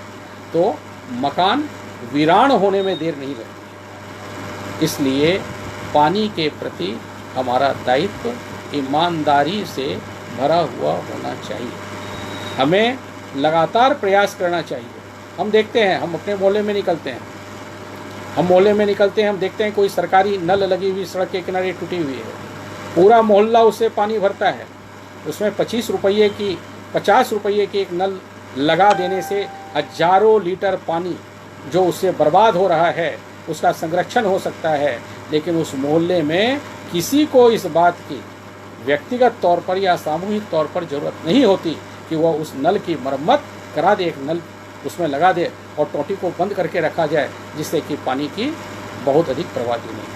A: तो मकान वीरान होने में देर नहीं लगती। इसलिए पानी के प्रति हमारा दायित्व ईमानदारी से भरा हुआ होना चाहिए। हमें लगातार प्रयास करना चाहिए। हम देखते हैं, हम अपने मोहल्ले में निकलते हैं, हम देखते हैं कोई सरकारी नल लगी हुई सड़क के किनारे टूटी हुई है, पूरा मोहल्ला उससे पानी भरता है। उसमें 25 रुपये की 50 रुपये की एक नल लगा देने से हजारों लीटर पानी जो उससे बर्बाद हो रहा है उसका संरक्षण हो सकता है। लेकिन उस मोहल्ले में किसी को इस बात की व्यक्तिगत तौर पर या सामूहिक तौर पर ज़रूरत नहीं होती कि वह उस नल की मरम्मत करा दे, एक नल उसमें लगा दे और टोटी को बंद करके रखा जाए, जिससे कि पानी की बहुत अधिक बर्बादी नहीं।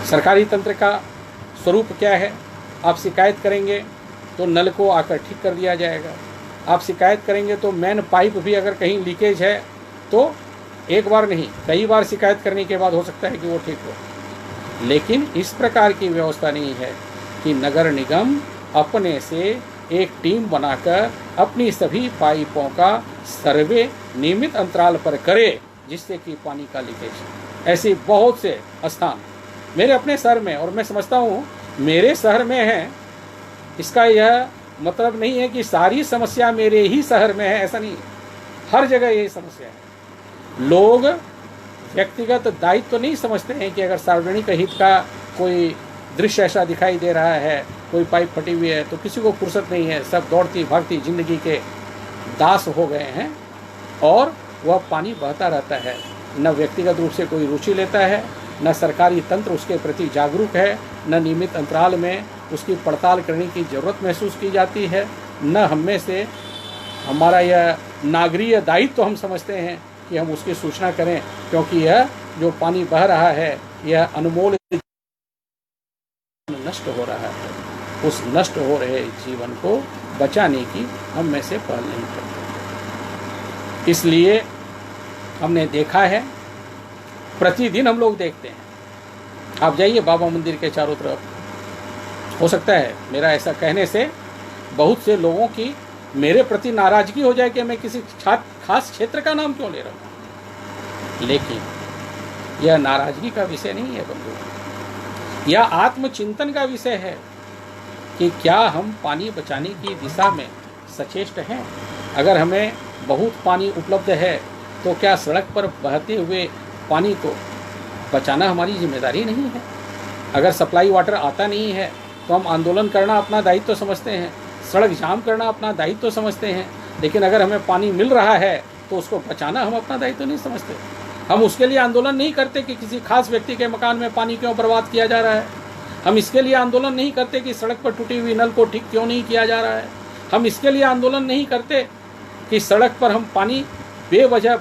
A: सरकारी तंत्र का स्वरूप क्या है? आप शिकायत करेंगे तो नल को आकर ठीक कर दिया जाएगा। आप शिकायत करेंगे तो मेन पाइप भी अगर कहीं लीकेज है तो एक बार नहीं कई बार शिकायत करने के बाद हो सकता है कि वो ठीक हो। लेकिन इस प्रकार की व्यवस्था नहीं है कि नगर निगम अपने से एक टीम बनाकर अपनी सभी पाइपों का सर्वे नियमित अंतराल पर करे, जिससे कि पानी का लीकेज। ऐसे बहुत से स्थान मेरे अपने शहर में, और मैं समझता हूँ मेरे शहर में है, इसका यह मतलब नहीं है कि सारी समस्या मेरे ही शहर में है, ऐसा नहीं है। हर जगह यही समस्या है। लोग व्यक्तिगत दायित्व नहीं समझते हैं कि अगर सार्वजनिक हित का कोई दृश्य ऐसा दिखाई दे रहा है, कोई पाइप फटी हुई है, तो किसी को फुर्सत नहीं है। सब दौड़ती भागती जिंदगी के दास हो गए हैं और वह पानी बहता रहता है। न व्यक्तिगत रूप से कोई रुचि लेता है, न सरकारी तंत्र उसके प्रति जागरूक है, न नियमित अंतराल में उसकी पड़ताल करने की ज़रूरत महसूस की जाती है, न हम में से हमारा यह नागरिक दायित्व हम समझते हैं कि हम उसकी सूचना करें, क्योंकि यह जो पानी बह रहा है यह अनमोल नष्ट हो रहा है। उस नष्ट हो रहे जीवन को बचाने की हम में से पहल नहीं करते। इसलिए हमने देखा है प्रतिदिन हम लोग देखते हैं। आप जाइए बाबा मंदिर के चारों तरफ, हो सकता है मेरा ऐसा कहने से बहुत से लोगों की मेरे प्रति नाराजगी हो जाए कि मैं किसी खास क्षेत्र का नाम क्यों ले रहा हूँ, लेकिन यह नाराजगी का विषय नहीं है बंधु, यह आत्मचिंतन का विषय है कि क्या हम पानी बचाने की दिशा में सचेष्ट हैं। अगर हमें बहुत पानी उपलब्ध है तो क्या सड़क पर बहते हुए पानी को बचाना हमारी जिम्मेदारी नहीं है। अगर सप्लाई वाटर आता नहीं है तो हम आंदोलन करना अपना दायित्व समझते हैं, सड़क जाम करना अपना दायित्व समझते हैं, लेकिन अगर हमें पानी मिल रहा है तो उसको बचाना हम अपना दायित्व नहीं समझते। हम उसके लिए आंदोलन नहीं करते कि किसी खास व्यक्ति के मकान में पानी क्यों बर्बाद किया जा रहा है। हम इसके लिए आंदोलन नहीं करते कि सड़क पर टूटी हुई नल को ठीक क्यों नहीं किया जा रहा है। हम इसके लिए आंदोलन नहीं करते कि सड़क पर हम पानी बेवजह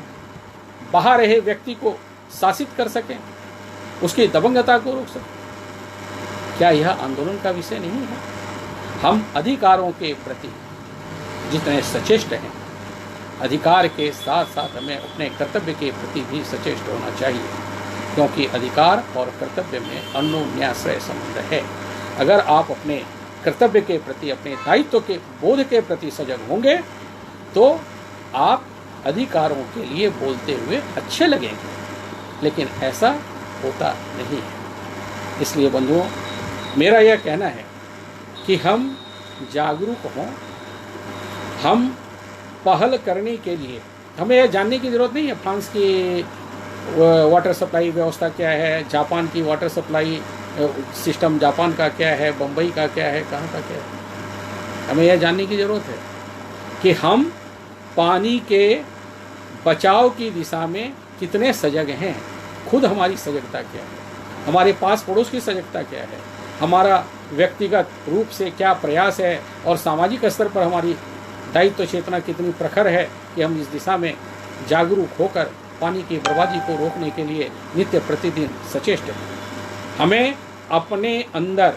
A: बहा रहे व्यक्ति को शासित कर सकें, उसकी दबंगता को रोक सकें। क्या यह आंदोलन का विषय नहीं है। हम अधिकारों के प्रति जितने सचेष्ट हैं, अधिकार के साथ साथ हमें अपने कर्तव्य के प्रति भी सचेष्ट होना चाहिए, क्योंकि अधिकार और कर्तव्य में अन्योन्याश्रय संबंध है। अगर आप अपने कर्तव्य के प्रति, अपने दायित्व के बोध के प्रति सजग होंगे तो आप अधिकारों के लिए बोलते हुए अच्छे लगेंगे, लेकिन ऐसा होता नहीं है। इसलिए बंधुओं, मेरा यह कहना है कि हम जागरूक हों। हम पहल करने के लिए हमें यह जानने की ज़रूरत नहीं है फ्रांस की वाटर सप्लाई व्यवस्था क्या है, जापान की वाटर सप्लाई सिस्टम जापान का क्या है, बम्बई का क्या है, कहाँ का क्या है। हमें यह जानने की ज़रूरत है कि हम पानी के बचाव की दिशा में कितने सजग हैं। खुद हमारी सजगता क्या है, हमारे पास पड़ोस की सजगता क्या है, हमारा व्यक्तिगत रूप से क्या प्रयास है, और सामाजिक स्तर पर हमारी दायित्व चेतना कितनी प्रखर है कि हम इस दिशा में जागरूक होकर पानी की बर्बादी को रोकने के लिए नित्य प्रतिदिन सचेष्ट हैं। हमें अपने अंदर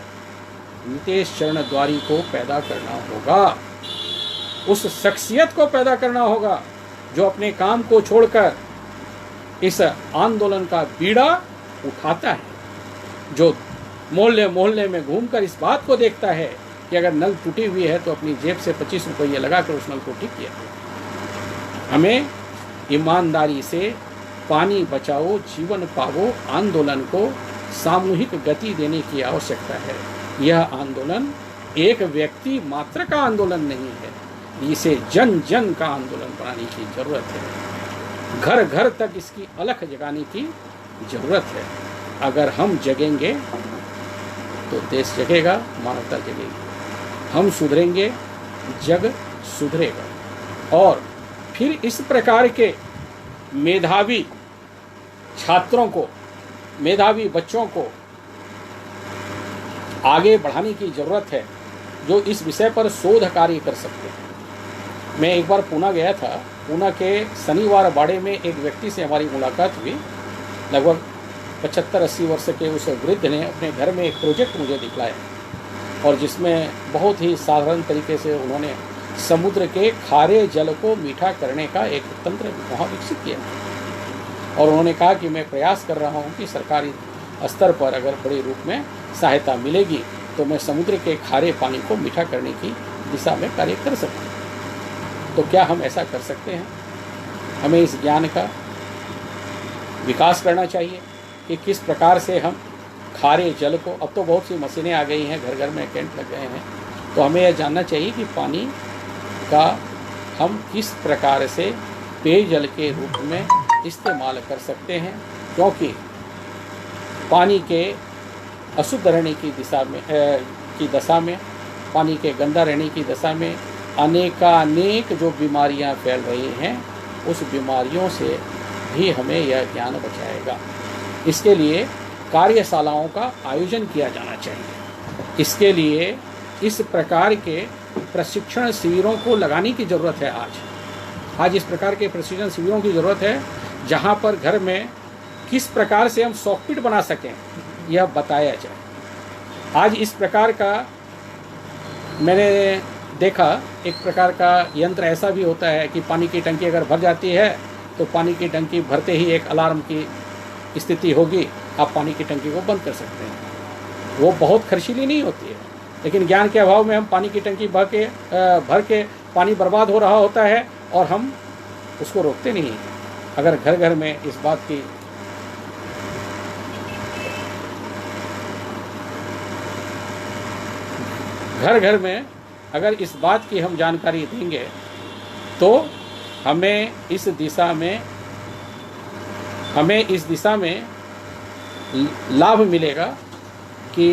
A: नितेश चरण द्वारी को पैदा करना होगा, उस शख्सियत को पैदा करना होगा जो अपने काम को छोड़कर इस आंदोलन का बीड़ा उठाता है, जो मोहल्ले मोहल्ले में घूमकर इस बात को देखता है कि अगर नल टूटी हुई है तो अपनी जेब से 25 रुपये लगाकर उस नल को ठीक किया। हमें ईमानदारी से पानी बचाओ जीवन पाओ आंदोलन को सामूहिक गति देने की आवश्यकता है। यह आंदोलन एक व्यक्ति मात्र का आंदोलन नहीं है, इसे जन जन का आंदोलन बनाने की जरूरत है। घर घर तक इसकी अलख जगाने की जरूरत है। अगर हम जगेंगे तो देश जगेगा, मानवता जगेगी। हम सुधरेंगे, जग सुधरेगा। और फिर इस प्रकार के मेधावी छात्रों को, मेधावी बच्चों को आगे बढ़ाने की ज़रूरत है जो इस विषय पर शोध कार्य कर सकते हैं। मैं एक बार पूना गया था। पूना के शनिवार बाड़े में एक व्यक्ति से हमारी मुलाकात हुई। लगभग 75-80 वर्ष के उस वृद्ध ने अपने घर में एक प्रोजेक्ट मुझे दिखलाया, और जिसमें बहुत ही साधारण तरीके से उन्होंने समुद्र के खारे जल को मीठा करने का एक तंत्र वहाँ विकसित किया। और उन्होंने कहा कि मैं प्रयास कर रहा हूँ कि सरकारी स्तर पर अगर बड़े रूप में सहायता मिलेगी तो मैं समुद्र के खारे पानी को मीठा करने की दिशा में कार्य कर सकूँ। तो क्या हम ऐसा कर सकते हैं? हमें इस ज्ञान का विकास करना चाहिए कि किस प्रकार से हम खारे जल को, अब तो बहुत सी मशीनें आ गई हैं, घर घर में कैंट लग गए हैं, तो हमें यह जानना चाहिए कि पानी का हम किस प्रकार से पेयजल के रूप में इस्तेमाल कर सकते हैं, क्योंकि पानी के अशुद्ध रहने की दशा में पानी के गंदा रहने की दशा में अनेकानेक जो बीमारियां फैल रही हैं, उस बीमारियों से भी हमें यह ज्ञान बचाएगा। इसके लिए कार्यशालाओं का आयोजन किया जाना चाहिए। इसके लिए इस प्रकार के प्रशिक्षण शिविरों को लगाने की ज़रूरत है। आज इस प्रकार के प्रशिक्षण शिविरों की ज़रूरत है जहाँ पर घर में किस प्रकार से हम सॉफ्टवेयर बना सकें यह बताया जाए। आज इस प्रकार का मैंने देखा, एक प्रकार का यंत्र ऐसा भी होता है कि पानी की टंकी अगर भर जाती है तो पानी की टंकी भरते ही एक अलार्म की स्थिति होगी आप पानी की टंकी को बंद कर सकते हैं। वो बहुत खर्चीली नहीं होती है, लेकिन ज्ञान के अभाव में हम पानी की टंकी भर के पानी बर्बाद हो रहा होता है और हम उसको रोकते नहीं हैं। अगर घर घर में इस बात की घर घर में अगर इस बात की हम जानकारी देंगे तो हमें इस दिशा में लाभ मिलेगा कि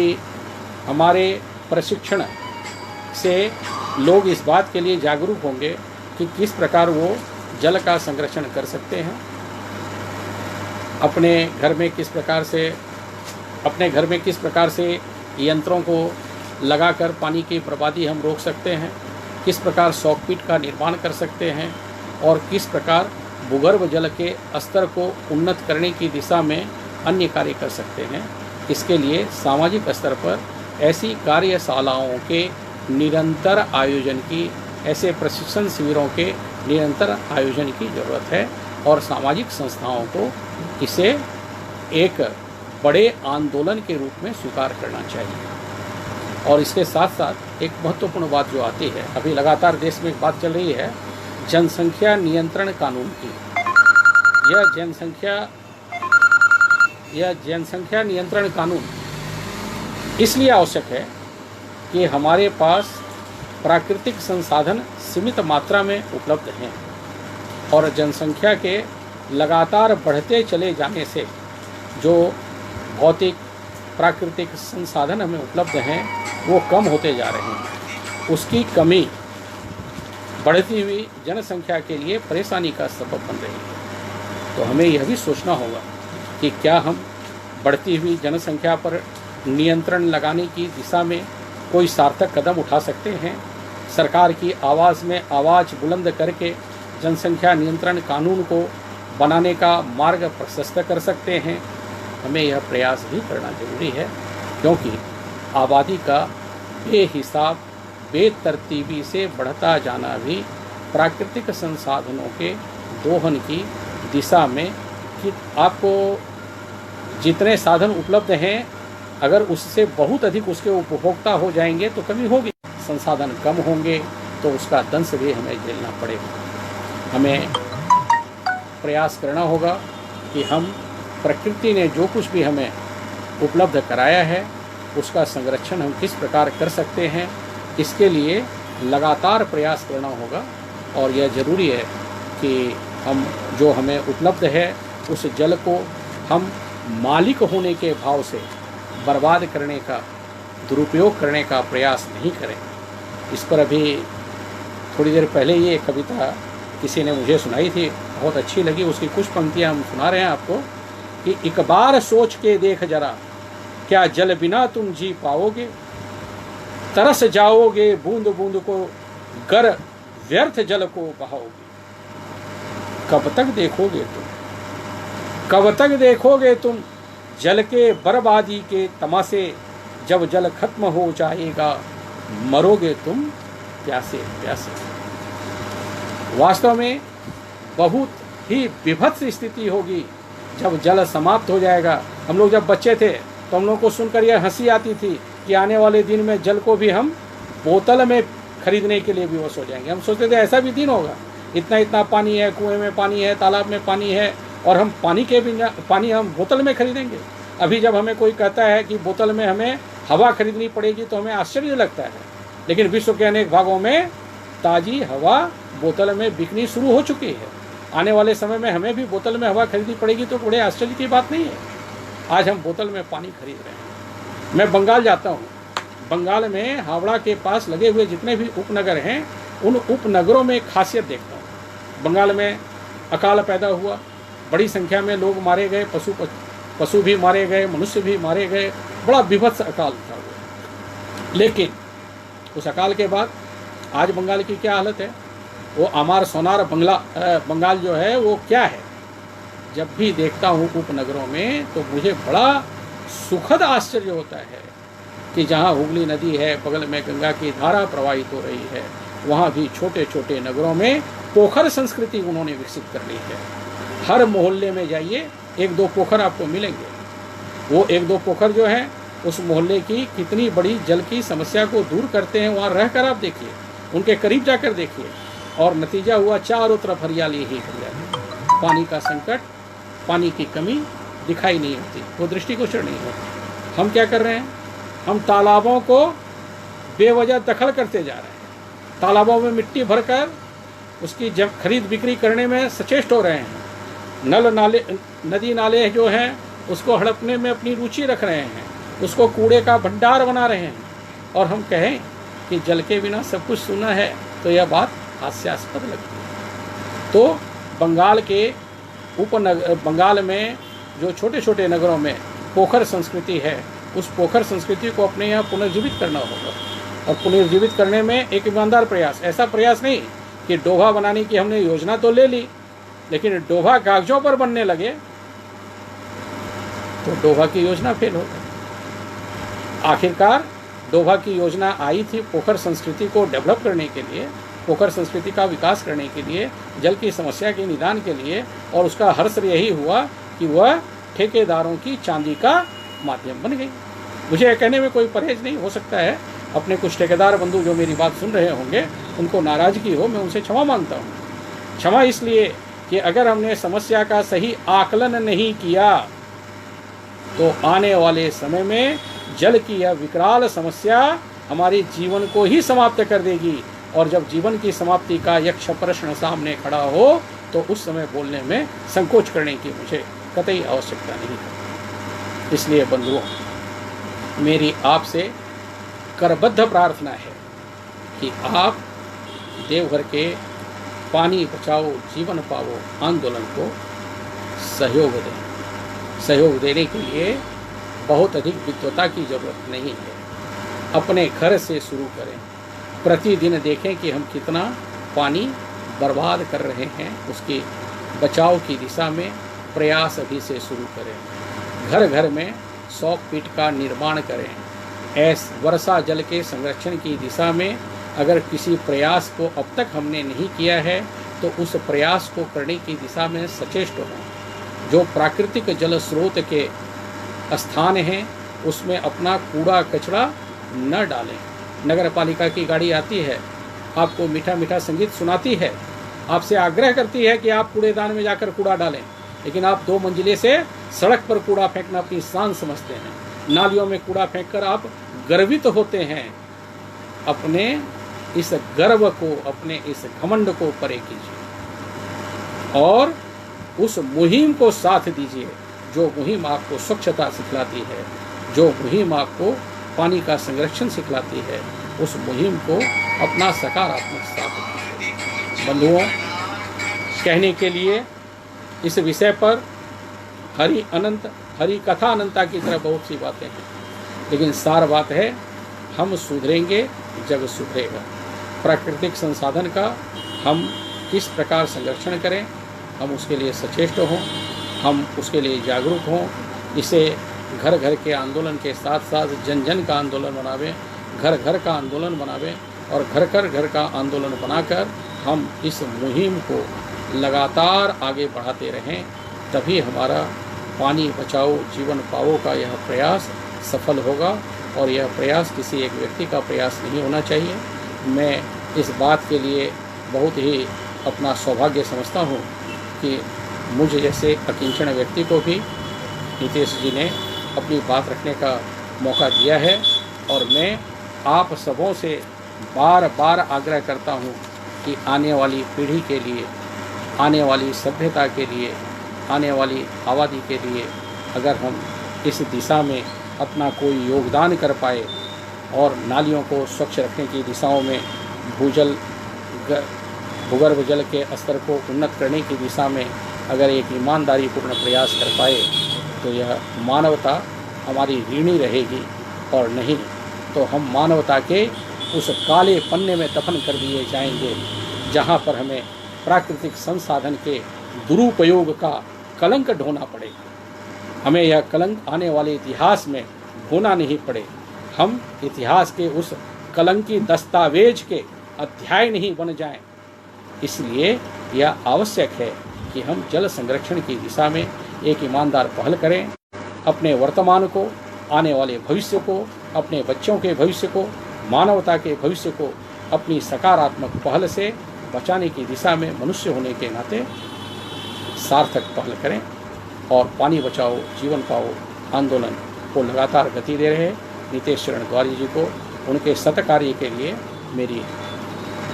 A: हमारे प्रशिक्षण से लोग इस बात के लिए जागरूक होंगे कि किस प्रकार वो जल का संरक्षण कर सकते हैं, अपने घर में किस प्रकार से यंत्रों को लगाकर पानी की बर्बादी हम रोक सकते हैं, किस प्रकार सॉकपिट का निर्माण कर सकते हैं और किस प्रकार भूगर्भ जल के स्तर को उन्नत करने की दिशा में अन्य कार्य कर सकते हैं। इसके लिए सामाजिक स्तर पर ऐसी कार्यशालाओं के निरंतर आयोजन की, ऐसे प्रशिक्षण शिविरों के निरंतर आयोजन की ज़रूरत है और सामाजिक संस्थाओं को इसे एक बड़े आंदोलन के रूप में स्वीकार करना चाहिए। और इसके साथ साथ एक महत्वपूर्ण बात जो आती है, अभी लगातार देश में एक बात चल रही है जनसंख्या नियंत्रण कानून की। यह जनसंख्या नियंत्रण कानून इसलिए आवश्यक है कि हमारे पास प्राकृतिक संसाधन सीमित मात्रा में उपलब्ध हैं और जनसंख्या के लगातार बढ़ते चले जाने से जो भौतिक प्राकृतिक संसाधन हमें उपलब्ध हैं वो कम होते जा रहे हैं। उसकी कमी बढ़ती हुई जनसंख्या के लिए परेशानी का सबब बन रही है। तो हमें यह भी सोचना होगा कि क्या हम बढ़ती हुई जनसंख्या पर नियंत्रण लगाने की दिशा में कोई सार्थक कदम उठा सकते हैं। सरकार की आवाज़ में आवाज़ बुलंद करके जनसंख्या नियंत्रण कानून को बनाने का मार्ग प्रशस्त कर सकते हैं। हमें यह प्रयास भी करना जरूरी है, क्योंकि आबादी का बेहिसाब बेतरतीबी से बढ़ता जाना भी प्राकृतिक संसाधनों के दोहन की दिशा में, कि आपको जितने साधन उपलब्ध हैं अगर उससे बहुत अधिक उसके उपभोक्ता हो जाएंगे तो कमी होगी, संसाधन कम होंगे तो उसका दंश भी हमें झेलना पड़ेगा। हमें प्रयास करना होगा कि हम प्रकृति ने जो कुछ भी हमें उपलब्ध कराया है उसका संरक्षण हम किस प्रकार कर सकते हैं, इसके लिए लगातार प्रयास करना होगा। और यह ज़रूरी है कि हम जो हमें उपलब्ध है उस जल को हम मालिक होने के भाव से बर्बाद करने का, दुरुपयोग करने का प्रयास नहीं करें। इस पर अभी थोड़ी देर पहले ये कविता किसी ने मुझे सुनाई थी, बहुत अच्छी लगी। उसकी कुछ पंक्तियाँ हम सुना रहे हैं आपको कि एक बार सोच के देख जरा, क्या जल बिना तुम जी पाओगे, तरस जाओगे बूंद बूंद को, गर व्यर्थ जल को बहाओगे। कब तक देखोगे तुम जल के बर्बादी के तमाशे, जब जल खत्म हो जाएगा मरोगे तुम प्यासे प्यासे। वास्तव में बहुत ही विभत्स स्थिति होगी जब जल समाप्त हो जाएगा। हम लोग जब बच्चे थे तो हम लोग को सुनकर यह हंसी आती थी कि आने वाले दिन में जल को भी हम बोतल में खरीदने के लिए विवश हो जाएंगे। हम सोचते थे ऐसा भी दिन होगा, इतना इतना पानी है, कुएं में पानी है, तालाब में पानी है और हम पानी हम बोतल में खरीदेंगे। अभी जब हमें कोई कहता है कि बोतल में हमें हवा खरीदनी पड़ेगी तो हमें आश्चर्य लगता है, लेकिन विश्व के अनेक भागों में ताज़ी हवा बोतल में बिकनी शुरू हो चुकी है। आने वाले समय में हमें भी बोतल में हवा खरीदनी पड़ेगी तो बड़े आश्चर्य की बात नहीं है। आज हम बोतल में पानी खरीद रहे हैं। मैं बंगाल जाता हूँ, बंगाल में हावड़ा के पास लगे हुए जितने भी उपनगर हैं उन उपनगरों में खासियत देखता हूँ। बंगाल में अकाल पैदा हुआ, बड़ी संख्या में लोग मारे गए, पशु भी मारे गए, मनुष्य भी मारे गए, बड़ा विभत्स अकाल था वो। लेकिन उस अकाल के बाद आज बंगाल की क्या हालत है, वो अमार सोनार बंगाल जो है वो क्या है। जब भी देखता हूँ उपनगरों में तो मुझे बड़ा सुखद आश्चर्य होता है कि जहाँ हुगली नदी है, बगल में गंगा की धारा प्रवाहित हो रही है, वहाँ भी छोटे छोटे नगरों में पोखर संस्कृति उन्होंने विकसित कर ली है। हर मोहल्ले में जाइए एक दो पोखर आपको मिलेंगे। वो एक दो पोखर जो हैं उस मोहल्ले की कितनी बड़ी जल की समस्या को दूर करते हैं। वहाँ रहकर आप देखिए, उनके करीब जाकर देखिए, और नतीजा हुआ चारों तरफ हरियाली ही हरियाली। पानी का संकट, पानी की कमी दिखाई नहीं होती, वो दृष्टिगोचर नहीं होती। हम क्या कर रहे हैं? हम तालाबों को बेवजह दखल करते जा रहे हैं। तालाबों में मिट्टी भरकर उसकी खरीद बिक्री करने में सचेष्ट हो रहे हैं। नल नाले, नदी नाले जो हैं उसको हड़पने में अपनी रुचि रख रहे हैं, उसको कूड़े का भंडार बना रहे हैं। और हम कहें कि जल के बिना सब कुछ सूना है, तो यह बात हास्यास्पद लगती है। तो बंगाल में जो छोटे छोटे नगरों में पोखर संस्कृति है, उस पोखर संस्कृति को अपने यहाँ पुनर्जीवित करना होगा। और पुनर्जीवित करने में एक ईमानदार प्रयास, ऐसा प्रयास नहीं कि डोभा बनाने की हमने योजना तो ले ली, लेकिन डोभा कागजों पर बनने लगे तो डोभा की योजना फेल हो गई। आखिरकार डोभा की योजना आई थी पोखर संस्कृति को डेवलप करने के लिए, पोखर संस्कृति का विकास करने के लिए, जल की समस्या के निदान के लिए, और उसका हर्ष यही हुआ कि वह ठेकेदारों की चांदी का माध्यम बन गई। मुझे यह कहने में कोई परहेज नहीं। हो सकता है अपने कुछ ठेकेदार बंधु जो मेरी बात सुन रहे होंगे उनको नाराज़गी हो, मैं उनसे क्षमा मांगता हूँ। क्षमा इसलिए कि अगर हमने समस्या का सही आकलन नहीं किया तो आने वाले समय में जल की यह विकराल समस्या हमारे जीवन को ही समाप्त कर देगी। और जब जीवन की समाप्ति का यक्ष प्रश्न सामने खड़ा हो तो उस समय बोलने में संकोच करने की मुझे कतई आवश्यकता नहीं है। इसलिए बंधुओं, मेरी आपसे करबद्ध प्रार्थना है कि आप देवघर के पानी बचाओ जीवन पाओ आंदोलन को सहयोग दें। सहयोग देने के लिए बहुत अधिक विद्वता की जरूरत नहीं है। अपने घर से शुरू करें। प्रतिदिन देखें कि हम कितना पानी बर्बाद कर रहे हैं, उसके बचाव की दिशा में प्रयास अभी से शुरू करें। घर घर में 100 फीट का निर्माण करें। वर्षा जल के संरक्षण की दिशा में अगर किसी प्रयास को अब तक हमने नहीं किया है तो उस प्रयास को करने की दिशा में सचेष्ट हों। जो प्राकृतिक जल स्रोत के स्थान हैं उसमें अपना कूड़ा कचरा न डालें। नगर पालिका की गाड़ी आती है, आपको मीठा मीठा संगीत सुनाती है, आपसे आग्रह करती है कि आप कूड़ेदान में जाकर कूड़ा डालें, लेकिन आप 2 मंजिले से सड़क पर कूड़ा फेंकना अपनी शान समझते हैं। नालियों में कूड़ा फेंककर आप गर्वित होते हैं। अपने इस गर्व को, अपने इस घमंड को परे कीजिए और उस मुहिम को साथ दीजिए जो मुहिम आपको स्वच्छता सिखलाती है, जो मुहिम आपको पानी का संरक्षण सिखलाती है। उस मुहिम को अपना सकारात्मक साथ दीजिए। बंधुओं, कहने के लिए इस विषय पर हरि कथा अनंता की तरह बहुत सी बातें हैं, लेकिन सार बात है हम सुधरेंगे जग सुधरेगा। प्राकृतिक संसाधन का हम किस प्रकार संरक्षण करें, हम उसके लिए सचेष्ट हों, हम उसके लिए जागरूक हों। इसे घर घर के आंदोलन के साथ साथ जन जन का आंदोलन बनावें, घर घर का आंदोलन बनावें और घर का आंदोलन बनाकर हम इस मुहिम को लगातार आगे बढ़ाते रहें। तभी हमारा पानी बचाओ जीवन पाओ का यह प्रयास सफल होगा। और यह प्रयास किसी एक व्यक्ति का प्रयास नहीं होना चाहिए। मैं इस बात के लिए बहुत ही अपना सौभाग्य समझता हूँ कि मुझ जैसे अकिंचन व्यक्ति को भी नीतीश जी ने अपनी बात रखने का मौका दिया है। और मैं आप सबों से बार बार आग्रह करता हूँ कि आने वाली पीढ़ी के लिए, आने वाली सभ्यता के लिए, आने वाली आबादी के लिए अगर हम इस दिशा में अपना कोई योगदान कर पाए और नालियों को स्वच्छ रखने की दिशाओं में भूगर्भ जल के स्तर को उन्नत करने की दिशा में अगर एक ईमानदारी पूर्ण प्रयास कर पाए तो यह मानवता हमारी ऋणी रहेगी। और नहीं तो हम मानवता के उस काले पन्ने में दफन कर दिए जाएंगे जहाँ पर हमें प्राकृतिक संसाधन के दुरुपयोग का कलंक ढोना पड़ेगा। हमें यह कलंक आने वाले इतिहास में ढोना नहीं पड़े। हम इतिहास के उस कलंकी दस्तावेज के अध्याय नहीं बन जाएं। इसलिए यह आवश्यक है कि हम जल संरक्षण की दिशा में एक ईमानदार पहल करें, अपने वर्तमान को, आने वाले भविष्य को, अपने बच्चों के भविष्य को, मानवता के भविष्य को अपनी सकारात्मक पहल से बचाने की दिशा में मनुष्य होने के नाते सार्थक पहल करें और पानी बचाओ जीवन पाओ आंदोलन को लगातार गति दे रहे नीतेश चरण द्वारी जी को उनके सत्कार्य के लिए मेरी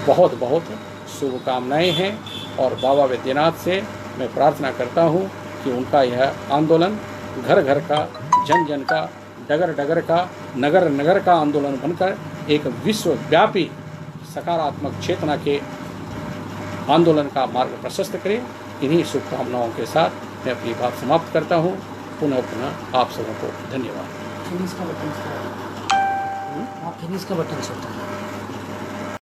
A: बहुत बहुत शुभकामनाएं हैं और बाबा वैद्यनाथ से मैं प्रार्थना करता हूं कि उनका यह आंदोलन घर घर का, जन जन का, डगर डगर का, नगर नगर का आंदोलन बनकर एक विश्वव्यापी सकारात्मक चेतना के आंदोलन का मार्ग प्रशस्त करे। इन्हीं शुभकामनाओं के साथ मैं अपनी बात समाप्त करता हूँ। पुनः पुनः आप सबों को धन्यवाद।
B: फिनिश का बटन, आप फिनिश का बटन